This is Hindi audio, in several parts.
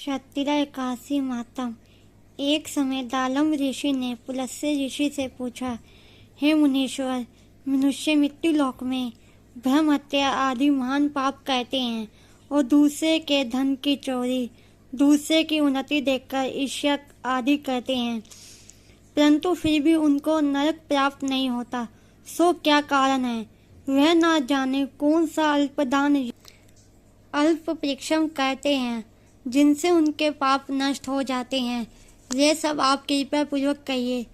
शतिरा एकादशी मातम। एक समय दालम ऋषि ने पुलस्त्य ऋषि से पूछा, हे मुनीश्वर, मनुष्य मृत्यु लोक में ब्रह्म हत्या आदि महान पाप करते हैं और दूसरे के धन की चोरी, दूसरे की उन्नति देखकर ईर्ष्या आदि करते हैं, परंतु फिर भी उनको नरक प्राप्त नहीं होता। सो क्या कारण है? वह ना जाने कौन सा अल्पदान अल्प परिश्रम करते हैं जिनसे उनके पाप नष्ट हो जाते हैं। ये सब आप कृपा पूर्वक कहिए।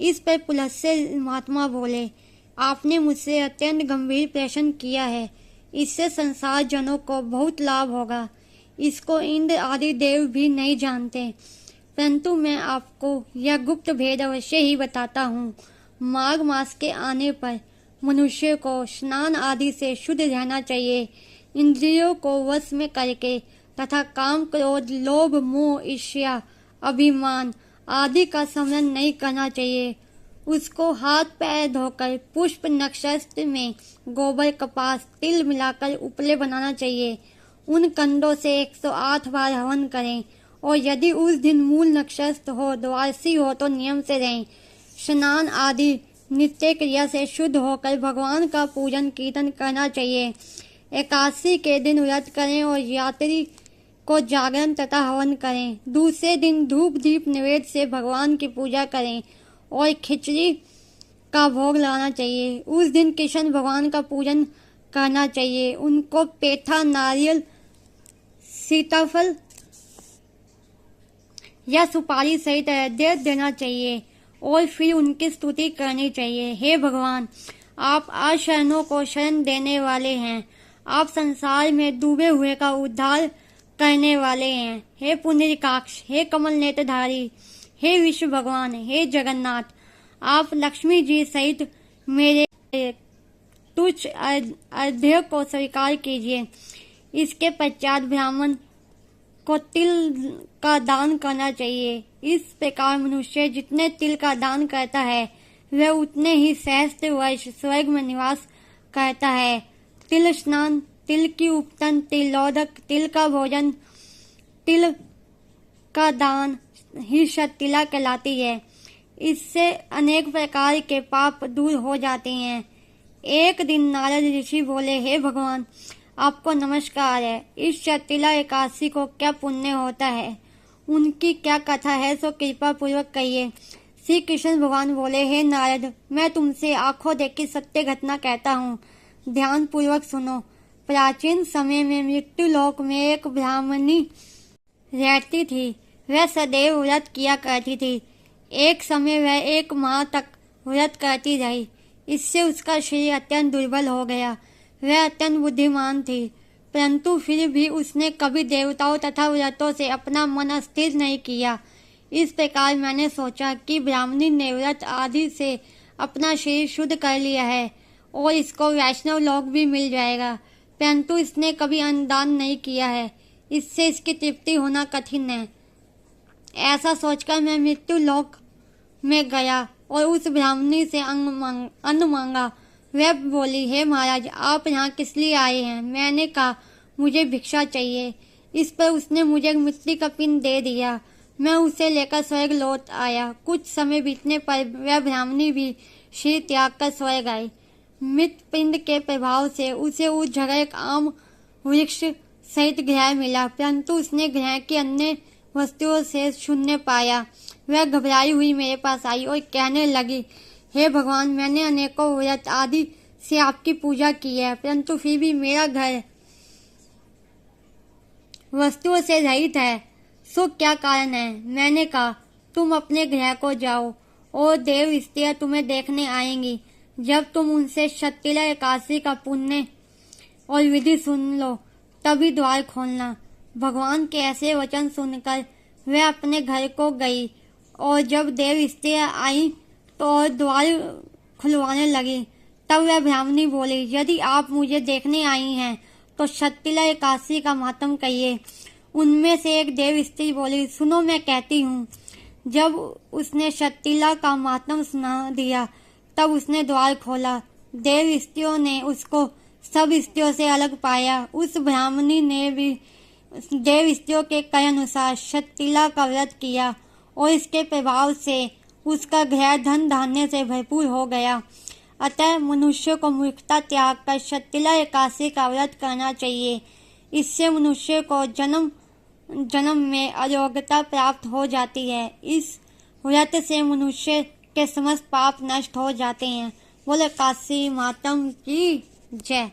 इस पर पुलस्त्य महात्मा बोले, आपने मुझसे अत्यंत गंभीर प्रश्न किया है। इससे संसार जनों को बहुत लाभ होगा। इसको इंद्र आदि देव भी नहीं जानते, परंतु मैं आपको यह गुप्त भेद अवश्य ही बताता हूँ। माघ मास के आने पर मनुष्य को स्नान आदि से शुद्ध रहना चाहिए। इंद्रियों को वश में करके तथा काम, क्रोध, लोभ, मोह, ईर्ष्या, अभिमान आदि का समरण नहीं करना चाहिए। उसको हाथ पैर धोकर पुष्प नक्षत्र में गोबर, कपास, तिल मिलाकर उपले बनाना चाहिए। उन कंडों से 108 बार हवन करें और यदि उस दिन मूल नक्षत्र हो, द्वादशी हो तो नियम से रहें। स्नान आदि नित्य क्रिया से शुद्ध होकर भगवान का पूजन कीर्तन करना चाहिए। एकादशी के दिन व्रत करें और यात्री को जागरण तथा हवन करें। दूसरे दिन धूप दीप निवेद से भगवान की पूजा करें और खिचड़ी का भोग लगाना चाहिए। उस दिन कृष्ण भगवान का पूजन करना चाहिए। उनको पेठा, नारियल, सीताफल या सुपारी सहित अर्घ्य देना चाहिए और फिर उनकी स्तुति करनी चाहिए। हे भगवान, आप अशरणों को शरण देने वाले हैं। आप संसार में डूबे हुए का उद्धार करने वाले हैं। हे पुंडरीकाक्ष, हे कमल नेत्रधारी, हे विश्व भगवान, हे जगन्नाथ, आप लक्ष्मी जी सहित मेरे तुच्छ अर्घ्य को स्वीकार कीजिए। इसके पश्चात ब्राह्मण को तिल का दान करना चाहिए। इस प्रकार मनुष्य जितने तिल का दान करता है वह उतने ही सहस्त्र वर्ष स्वर्ग में निवास करता है। तिल स्नान, तिल की उपटन, तिलोदक, तिल का भोजन, तिल का दान ही शतिला कहलाती है। इससे अनेक प्रकार के पाप दूर हो जाते हैं। एक दिन नारद ऋषि बोले, हे भगवान, आपको नमस्कार है। इस शतिला एकादशी को क्या पुण्य होता है? उनकी क्या कथा है, सो कृपा पूर्वक कहिए। श्री कृष्ण भगवान बोले, हे नारद, मैं तुमसे आंखों देखी सत्य घटना कहता हूँ, ध्यान पूर्वक सुनो। प्राचीन समय में मृत्यु लोक में एक ब्राह्मणी रहती थी। वह सदैव व्रत किया करती थी। एक समय वह 1 माह तक व्रत करती रही। इससे उसका शरीर अत्यंत दुर्बल हो गया। वह अत्यंत बुद्धिमान थी, परंतु फिर भी उसने कभी देवताओं तथा व्रतों से अपना मन स्थिर नहीं किया। इस प्रकार मैंने सोचा कि ब्राह्मणी ने व्रत आदि से अपना शरीर शुद्ध कर लिया है और इसको वैष्णव लोक भी मिल जाएगा, परंतु इसने कभी अन्नदान नहीं किया है। इससे इसकी तृप्ति होना कठिन है। ऐसा सोचकर मैं मृत्यु लोक में गया और उस ब्राह्मणी से अन्न मांगा। वह बोली, हे महाराज, आप यहाँ किस लिए आए हैं? मैंने कहा, मुझे भिक्षा चाहिए। इस पर उसने मुझे मिट्टी का पिंड दे दिया। मैं उसे लेकर स्वर्ग लौट आया। कुछ समय बीतने पर वह ब्राह्मणी भी शरीर त्याग कर स्वर्ग आई। मृत पिंड के प्रभाव से उसे उस जगह एक आम वृक्ष सहित ग्रह मिला, परंतु उसने ग्रह की अन्य वस्तुओं से शून्य पाया। वह घबराई हुई मेरे पास आई और कहने लगी, हे भगवान, मैंने अनेकों व्रत आदि से आपकी पूजा की है, परंतु फिर भी मेरा घर वस्तुओं से रहित है। सो क्या कारण है? मैंने कहा, तुम अपने गृह को जाओ और देव स्त्रियां तुम्हें देखने आएंगी। जब तुम उनसे शतिला एकादशी का पुण्य और विधि सुन लो तभी द्वार खोलना। भगवान के ऐसे वचन सुनकर वह अपने घर को गई और जब देव स्त्रियां आई तो द्वार खुलवाने लगी। तब वह ब्राह्मणी बोली, यदि आप मुझे देखने आई हैं तो शतिला एकादशी का महात्म कहिए। उनमें से एक देव स्त्री बोली, सुनो, मैं कहती हूँ। जब उसने शतिला का महात्म सुना दिया तब उसने द्वार खोला। देव स्त्रियों ने उसको सब स्त्रियों से अलग पाया। उस ब्राह्मणी ने भी देव स्त्रियों के कहे अनुसार शतिला का व्रत किया और इसके प्रभाव से उसका घर धन धान्य से भरपूर हो गया। अतः मनुष्य को मूर्खता त्याग कर शतिला एकादशी का व्रत करना चाहिए। इससे मनुष्य को जन्म जन्म में अयोग्यता प्राप्त हो जाती है। इस व्रत से मनुष्य के समस्त पाप नष्ट हो जाते हैं। बोले काशी मातम की जय।